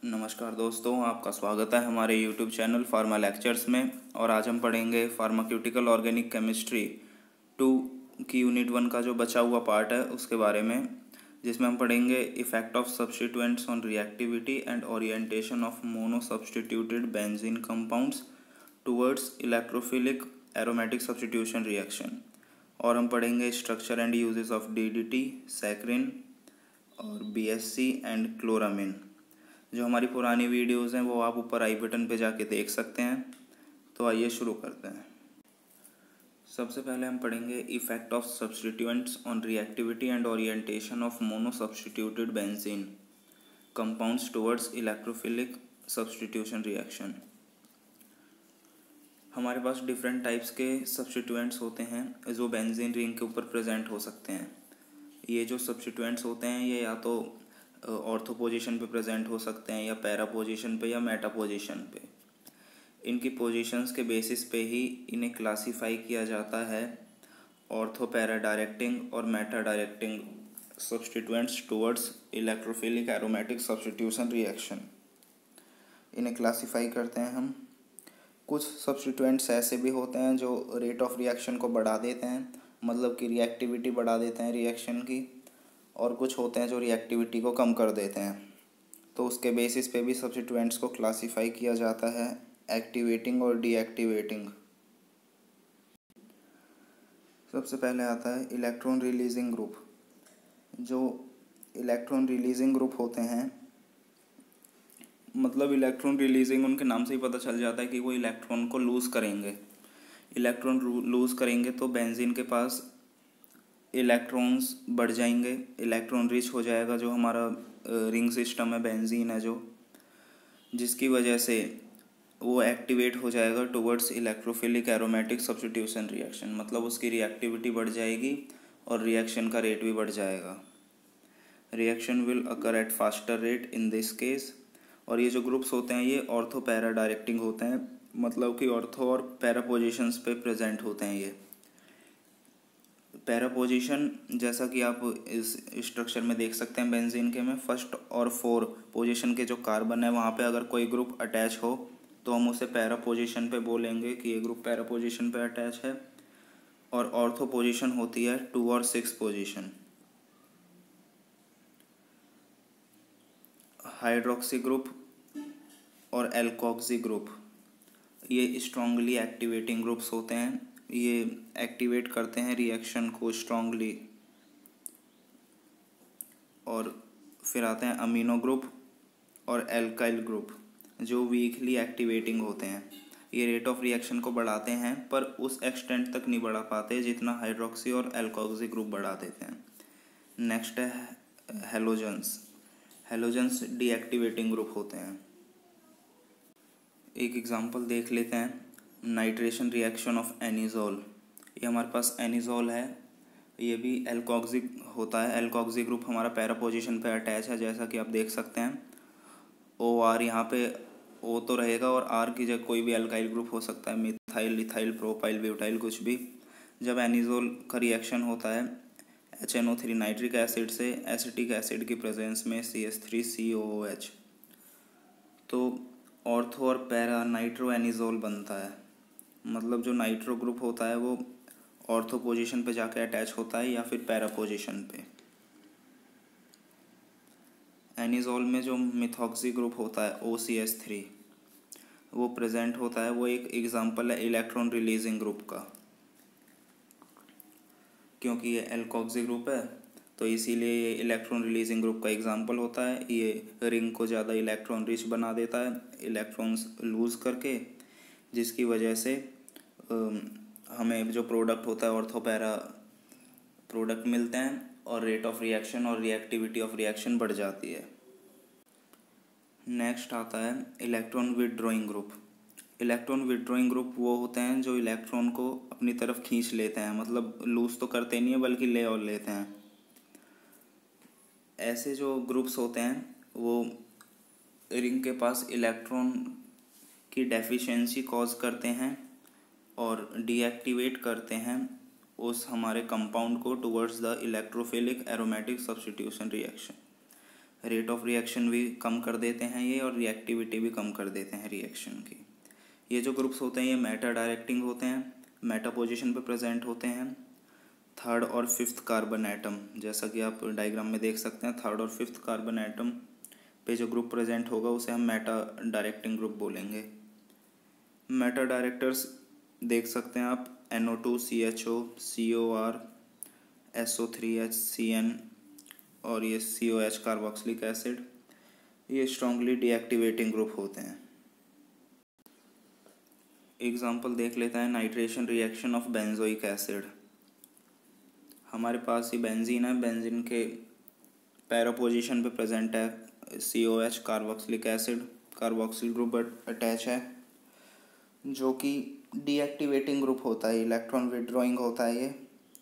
नमस्कार दोस्तों, आपका स्वागत है हमारे YouTube चैनल फार्मा लेक्चर्स में। और आज हम पढ़ेंगे फार्माक्यूटिकल ऑर्गेनिक केमिस्ट्री 2 की यूनिट 1 का जो बचा हुआ पार्ट है उसके बारे में, जिसमें हम पढ़ेंगे effect of substituents on reactivity and orientation of mono substituted benzene compounds towards electrophilic aromatic substitution reaction. और हम पढ़ेंगे structure and uses of DDT, saccharin और BSC एंड क्लोरामिन। जो हमारी पुरानी वीडियोस हैं वो आप ऊपर आई बटन पे जाके देख सकते हैं। तो आइए शुरू करते हैं। सबसे पहले हम पढ़ेंगे effect of substituents on reactivity and orientation of mono substituted benzene compounds towards electrophilic substitution reaction. हमारे पास डिफरेंट टाइप्स के सब्स्टिट्यूएंट्स होते हैं जो बेंजीन रिंग के ऊपर प्रेजेंट हो सकते हैं। ये जो सब्स्टिट्यूएंट्स होते हैं ये या तो ऑर्थो पोजीशन पे प्रेजेंट हो सकते हैं या पैरा पोजीशन पे या मेटा पोजीशन पे। इनकी पोजीशंस के बेसिस पे ही इन्हें क्लासिफाई किया जाता है ऑर्थो पैरा डायरेक्टिंग और Meta directing substituents towards electrophilic aromatic substitution reaction. इन्हें क्लासिफाई करते हैं हम। कुछ सब्स्टिट्यूएंट्स ऐसे भी होते हैं जो रेट ऑफ रिएक्शन को बढ़ा देते हैं, मतलब कि रिएक्टिविटी बढ़ा देते हैं रिएक्शन की, और कुछ होते हैं जो रिएक्टिविटी को कम कर देते हैं। तो उसके बेसिस पे भी सब्स्टिट्यूएंट्स को क्लासिफाई किया जाता है एक्टिवेटिंग और डीएक्टिवेटिंग। सबसे पहले आता है इलेक्ट्रॉन रिलीजिंग ग्रुप। जो इलेक्ट्रॉन रिलीजिंग ग्रुप होते हैं, मतलब इलेक्ट्रॉन रिलीजिंग उनके नाम से ही पता चल जाता है कि वो इलेक्ट्रॉन को लूज़ करेंगे। इलेक्ट्रॉन लूज़ करेंगे तो बेंजीन के पास इलेक्ट्रॉन्स बढ़ जाएंगे, इलेक्ट्रॉन रिच हो जाएगा जो हमारा रिंग सिस्टम है, बेंजीन है जो, जिसकी वजह से वो एक्टिवेट हो जाएगा towards electrophilic aromatic substitution reaction. मतलब उसकी रिएक्टिविटी बढ़ जाएगी और रिएक्शन का रेट भी बढ़ जाएगा। Reaction will occur at faster rate in this case. और ये जो ग्रुप्स होते हैं ये ऑर्थो पैरा डायरेक्टिंग होते हैं, मतलब कि ऑर्थो और पैरा पोजिशंस पे प्रेजेंट होते हैं। ये पैरा पोजीशन जैसा कि आप इस स्ट्रक्चर में देख सकते हैं बेंजीन के में, फर्स्ट और 4 पोजीशन के जो कार्बन है वहाँ पे अगर कोई ग्रुप अटैच हो तो हम उसे पैरा पोजीशन पे बोलेंगे कि ये ग्रुप पैरा पोजीशन पे अटैच है। और ऑर्थो पोजीशन होती है 2 और 6 पोजीशन। हाइड्रोक्सी ग्रुप और एल्कोक्सी ग्रुप ये स्ट्रांगली एक्टिवेटिंग ग्रुप्स होते हैं। ये एक्टिवेट करते हैं रिएक्शन को स्ट्रांगली। और फिर आते हैं अमीनो ग्रुप और एल्काइल ग्रुप जो वीकली एक्टिवेटिंग होते हैं। ये रेट ऑफ रिएक्शन को बढ़ाते हैं पर उस एक्सटेंट तक नहीं बढ़ा पाते जितना हाइड्रोक्सी और एल्कोक्सी ग्रुप बढ़ा देते हैं। नेक्स्ट है हेलोजन्स। हेलोजन्स डीएक्टिवेटिंग ग्रुप होते हैं। एक एग्जांपल देख लेते हैं, नाइट्रेशन रिएक्शन ऑफ एनिजोल। ये हमारे पास एनिजोल है, ये भी एल्कोक्सी होता है। एल्कोक्सी ग्रुप हमारा पैरा पोजीशन पे अटैच है, जैसा कि आप देख सकते हैं। OR यहाँ पे O तो रहेगा और R की जगह कोई भी एल्काइल ग्रुप हो सकता है, मिथाइल, इथाइल, प्रोपाइल, ब्यूटाइल, कुछ भी। जब एनिजोल का रिएक्शन होता है HNO3 नाइट्रिक एसिड से एसिटिक एसिड की प्रेजेंस में CH3COOH, तो ऑर्थो और पैरा नाइट्रो एनिजोल बनता है। मतलब जो नाइट्रो ग्रुप होता है वो ऑर्थो पोजीशन पे जाके अटैच होता है या फिर पैरा पोजीशन पे। एनिजोल में जो मिथॉक्सी ग्रुप होता है OCH3 वो प्रेजेंट होता है। वो एक एग्जांपल है इलेक्ट्रॉन रिलीजिंग ग्रुप का। क्योंकि ये एल्कोक्सी ग्रुप है तो इसीलिए ये इलेक्ट्रॉन रिलीजिंग ग्रुप का एग्जांपल होता है। ये रिंग को ज़्यादा इलेक्ट्रॉन रिच बना देता है इलेक्ट्रॉन्स लूज़ करके, जिसकी वजह से हमें जो प्रोडक्ट होता है ऑर्थो पैरा प्रोडक्ट मिलते हैं और रेट ऑफ रिएक्शन और रिएक्टिविटी ऑफ रिएक्शन बढ़ जाती है। नेक्स्ट आता है electron withdrawing group. Electron withdrawing group वो होते हैं जो इलेक्ट्रॉन को अपनी तरफ खींच लेते हैं, मतलब लूज़ तो करते नहीं है बल्कि ले और लेते हैं। ऐसे जो ग्रुप्स होते हैं वो रिंग के पास इलेक्ट्रॉन की डेफिशिएंसी कॉज करते हैं और डीएक्टिवेट करते हैं उस हमारे कंपाउंड को towards the electrophilic aromatic substitution reaction. Rate of reaction भी कम कर देते हैं ये, और रिएक्टिविटी भी कम कर देते हैं रिएक्शन की। ये जो ग्रुप्स होते हैं ये मेटा डायरेक्टिंग होते हैं, मेटा पोजीशन पे प्रेजेंट होते हैं। थर्ड और फिफ्थ कार्बन एटम, जैसा कि आप डायग्राम में देख सकते हैं, थर्ड और फिफ्थ कार्बन एटम पे जो ग्रुप प्रेजेंट होगा उसे हम मेटा डायरेक्टिंग ग्रुप बोलेंगे। मेटा डायरेक्टर्स देख सकते हैं आप, NO2 CHO COR SO3H CN और ये COH कार्बोक्सिलिक एसिड, ये स्ट्रांगली डीएक्टिवेटिंग ग्रुप होते हैं। एग्जाम्पल देख लेते हैं, nitration reaction of benzoic acid. हमारे पास ये बेंजीन है, बेंजीन के पैरा पोजीशन पे प्रेजेंट है COH carboxylic acid, carboxyl group attach है, जो कि डीएक्टिवेटिंग ग्रुप होता है, इलेक्ट्रॉन विड्रॉइंग होता है, ये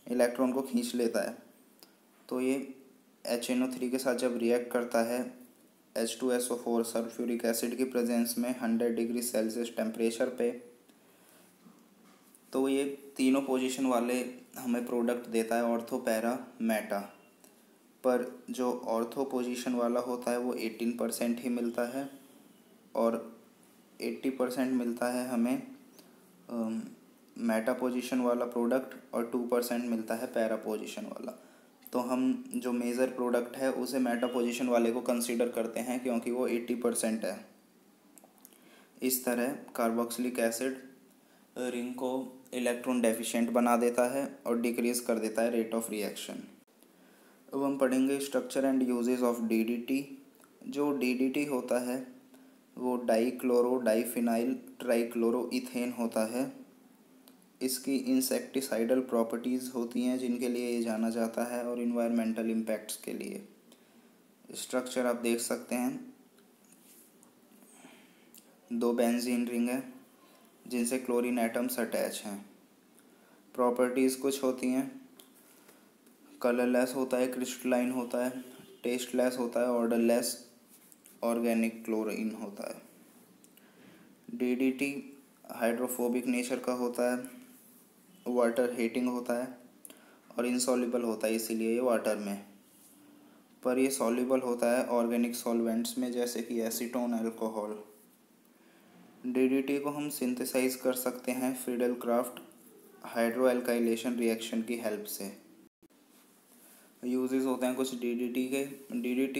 इलेक्ट्रॉन को खींच लेता है। तो ये HNO3 के साथ जब रिएक्ट करता है H2SO4 सल्फ्यूरिक एसिड की प्रेजेंस में 100 डिग्री सेल्सियस टेम्परेचर पे, तो ये तीनों पोजीशन वाले हमें प्रोडक्ट देता है ऑर्थो पैरा मेटा। पर जो ऑर्थो पोजीशन वाला होता है वो 18% ही मिलता है, और 80% मिलता है हमें मेटा पोजीशन वाला प्रोडक्ट, और 2% मिलता है पैरा पोजीशन वाला। तो हम जो मेजर प्रोडक्ट है उसे मेटा पोजीशन वाले को कंसीडर करते हैं, क्योंकि वो 80% है। इस तरह कार्बोक्सिलिक एसिड रिंग को इलेक्ट्रॉन डेफिशिएंट बना देता है और डिक्रीज कर देता है रेट ऑफ रिएक्शन। अब हम पढ़ेंगे structure and uses of DDT। जो DDT होता है वो डाईक्लोरो डाईफिनाइल ट्राईक्लोरोइथेन होता है। इसकी इंसेक्टिसाइडल प्रॉपर्टीज़ होती हैं जिनके लिए ये जाना जाता है, और इन्वायरमेंटल इम्पैक्ट्स के लिए। स्ट्रक्चर आप देख सकते हैं, 2 बेंजीन रिंग है जिनसे क्लोरीन एटम्स अटैच हैं। प्रॉपर्टीज़ कुछ होती हैं, कलरलेस होता है, क्रिस्टलाइन होता है, टेस्टलेस होता है, ऑर्डरलेस, ऑर्गेनिक क्लोरीन होता है। DDT हाइड्रोफोबिक नेचर का होता है, वाटर हीटिंग होता है, और इनसॉल्युबल होता है, इसीलिए ये वाटर में, पर ये सॉल्युबल होता है ऑर्गेनिक सॉल्वेंट्स में, जैसे कि एसीटोन, अल्कोहल। DDT को हम सिंथेसाइज कर सकते हैं Friedel craft hydro alkylation reaction की हेल्प से। यूजेस होते हैं कुछ DDT के। DDT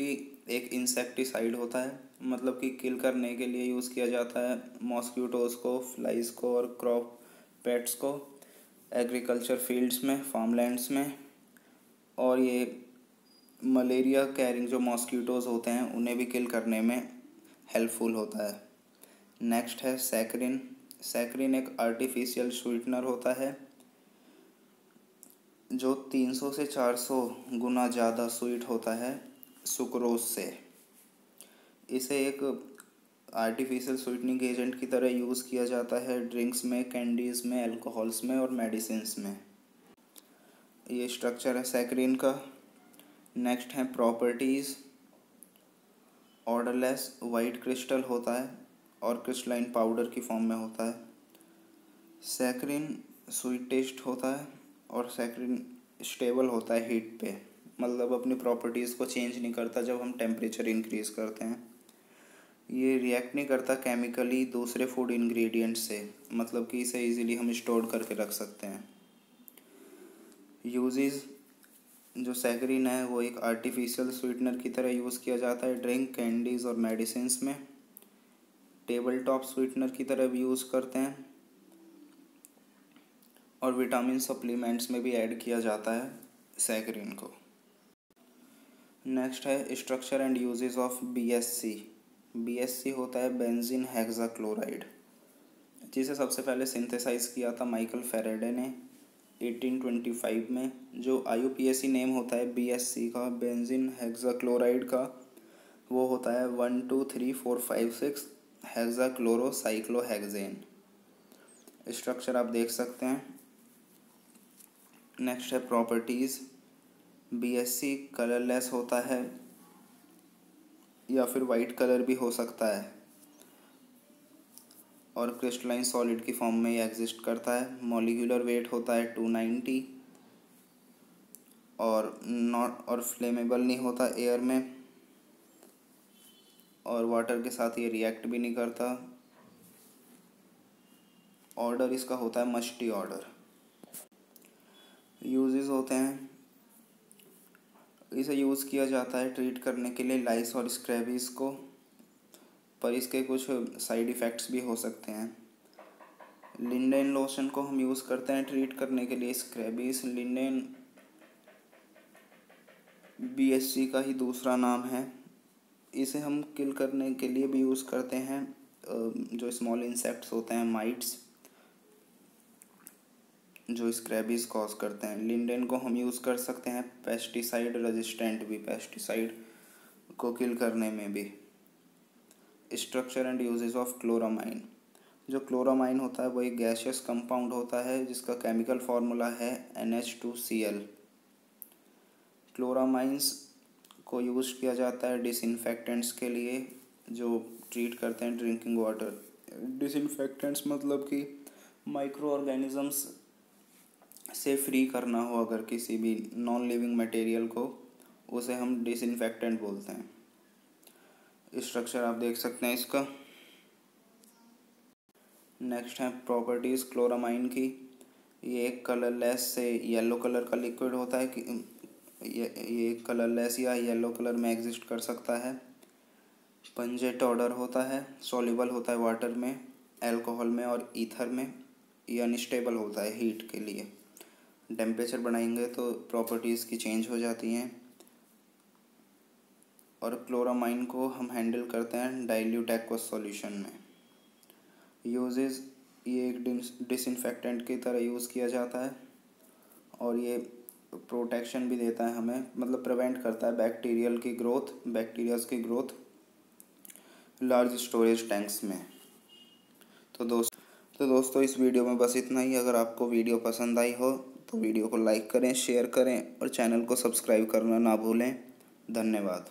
एक इंसेक्टिसाइड होता है, मतलब कि किल करने के लिए यूज़ किया जाता है मॉस्क्यूटोज़ को, फ्लाइज को और क्रॉप पेट्स को एग्रीकल्चर फील्ड्स में, फार्मलैंड्स में। और ये मलेरिया कैरिंग जो मॉस्क्यूटोज़ होते हैं उन्हें भी किल करने में हेल्पफुल होता है। नेक्स्ट है सैकरिन। सैकरिन एक आर्टिफिशियल स्वीटनर होता है जो 300 से 400 गुना ज़्यादा स्वीट होता है सुक्रोज से। इसे एक आर्टिफिशियल स्वीटनिंग एजेंट की तरह यूज़ किया जाता है ड्रिंक्स में, कैंडीज़ में, अल्कोहल्स में और मेडिसिन्स में। ये स्ट्रक्चर है सैकरिन का। नेक्स्ट है प्रॉपर्टीज़। ऑर्डरलेस वाइट क्रिस्टल होता है और क्रिस्टलाइन पाउडर की फॉर्म में होता है। सैकरिन स्वीट टेस्ट होता है, और सैकरिन स्टेबल होता है हीट पे, मतलब अपनी प्रॉपर्टीज़ को चेंज नहीं करता जब हम टेम्परेचर इंक्रीज़ करते हैं। ये रिएक्ट नहीं करता केमिकली दूसरे फूड इंग्रेडिएंट से, मतलब कि इसे इजीली हम स्टोर करके रख सकते हैं। यूजेस, जो सैकरिन है वो एक आर्टिफिशियल स्वीटनर की तरह यूज़ किया जाता है ड्रिंक, कैंडीज़ और मेडिसिन्स में। टेबल टॉप स्वीटनर की तरह भी यूज़ करते हैं, और विटामिन सप्लीमेंट्स में भी ऐड किया जाता है सैकरिन को। नेक्स्ट है structure and uses of BSC। BSC होता है बेंजीन हेक्साक्लोराइड, जिसे सबसे पहले सिंथेसाइज किया था माइकल फेराडे ने 1825 में। जो IUPAC नेम होता है BSC का, बेंजीन हेक्साक्लोराइड का, वो होता है 1 2 3 4 5 6 हेक्साक्लोरोसाइक्लोहेक्सेन। स्ट्रक्चर आप देख सकते हैं। नेक्स्ट है प्रॉपर्टीज़। BSC कलरलेस होता है या फिर वाइट कलर भी हो सकता है, और क्रिस्टलाइन सॉलिड की फॉर्म में ये एग्जिस्ट करता है। मॉलिक्यूलर वेट होता है 290, और फ्लेमेबल नहीं होता एयर में। और वाटर के साथ ये रिएक्ट भी नहीं करता। ऑर्डर इसका होता है मस्टी ऑर्डर। यूजेस होते हैं, इसे यूज़ किया जाता है ट्रीट करने के लिए लाइस और स्क्रैबीज को, पर इसके कुछ साइड इफ़ेक्ट्स भी हो सकते हैं। लिंडेन लोशन को हम यूज़ करते हैं ट्रीट करने के लिए स्क्रैबीज। लिंडेन BSC का ही दूसरा नाम है। इसे हम किल करने के लिए भी यूज़ करते हैं जो स्मॉल इंसेक्ट्स होते हैं, माइट्स, जो स्क्रैबीज कॉज करते हैं। लिंडेन को हम यूज़ कर सकते हैं पेस्टिसाइड रेजिस्टेंट भी, पेस्टिसाइड को किल करने में भी। Structure and uses of chloramine. जो क्लोरामाइन होता है वो एक गैसियस कंपाउंड होता है जिसका केमिकल फार्मूला है NH2Cl। क्लोरामाइंस को यूज़ किया जाता है डिसइंफेक्टेंट्स के लिए जो ट्रीट करते हैं ड्रिंकिंग वाटर। डिसइंफेक्टेंट्स मतलब कि माइक्रो ऑर्गेनिजम्स से फ्री करना हो अगर किसी भी नॉन लिविंग मटेरियल को, उसे हम डिसइंफेक्टेंट बोलते हैं। स्ट्रक्चर आप देख सकते हैं इसका। नेक्स्ट है प्रॉपर्टीज़ क्लोरामाइन की। ये एक कलरलेस से येलो कलर का लिक्विड होता है कि ये कलरलेस या येलो कलर में एग्जिस्ट कर सकता है। पंजेंट ऑर्डर होता है, सॉल्युबल होता है वाटर में, अल्कोहल में और ईथर में। ये अनस्टेबल होता है हीट के लिए। टेम्परेचर बढ़ाएंगे तो प्रॉपर्टीज़ की चेंज हो जाती हैं। और क्लोरामाइन को हम हैंडल करते हैं डाइल्यूट एक्वस सॉल्यूशन में। यूजेस, ये एक डिसइंफेक्टेंट की तरह यूज़ किया जाता है और ये प्रोटेक्शन भी देता है हमें, मतलब प्रिवेंट करता है बैक्टीरियाज की ग्रोथ लार्ज स्टोरेज टैंक्स में। तो दोस्तों इस वीडियो में बस इतना ही। अगर आपको वीडियो पसंद आई हो तो वीडियो को लाइक करें, शेयर करें और चैनल को सब्सक्राइब करना ना भूलें। धन्यवाद।